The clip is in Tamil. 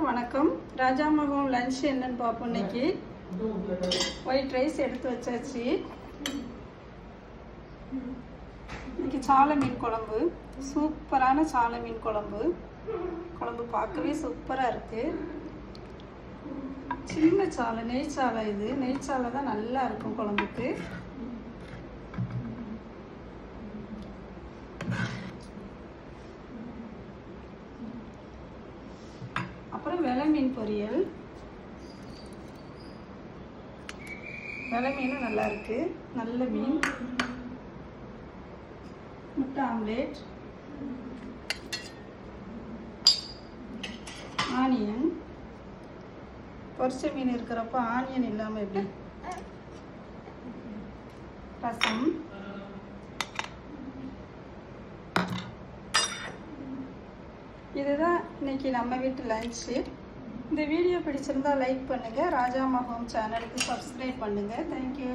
வணக்கம். ராஜாமகம் லஞ்ச் என்னன்னு பார்ப்போம். இன்னைக்கு ஒயிட் ரைஸ் எடுத்து வச்சாச்சு. இன்னைக்கு சாலை மீன் குழம்பு, சூப்பரான சாலை மீன் குழம்பு. குழம்பு பார்க்கவே சூப்பராக இருக்கு. சின்ன சாலை, நெய் சாலை. இது நெய் சாலை தான் நல்லா இருக்கும் குழம்புக்கு. அப்புறம் வெலை மீன் பொரியல். வெலை மீனும் நல்லா இருக்கு, நல்ல மீன். முட்டை ஆம்லேட், ஆனியன். பொரிச்ச மீன் இருக்கிறப்ப ஆனியன் இல்லாமல் எப்படி? ரசம். இதுதான் இன்னைக்கு நம்ம வீட்டு லஞ்சு. இந்த வீடியோ பிடிச்சிருந்தா லைக் பண்ணுங்கள். ராஜாமகம் சேனலுக்கு சப்ஸ்கிரைப் பண்ணுங்கள். தேங்க்யூ.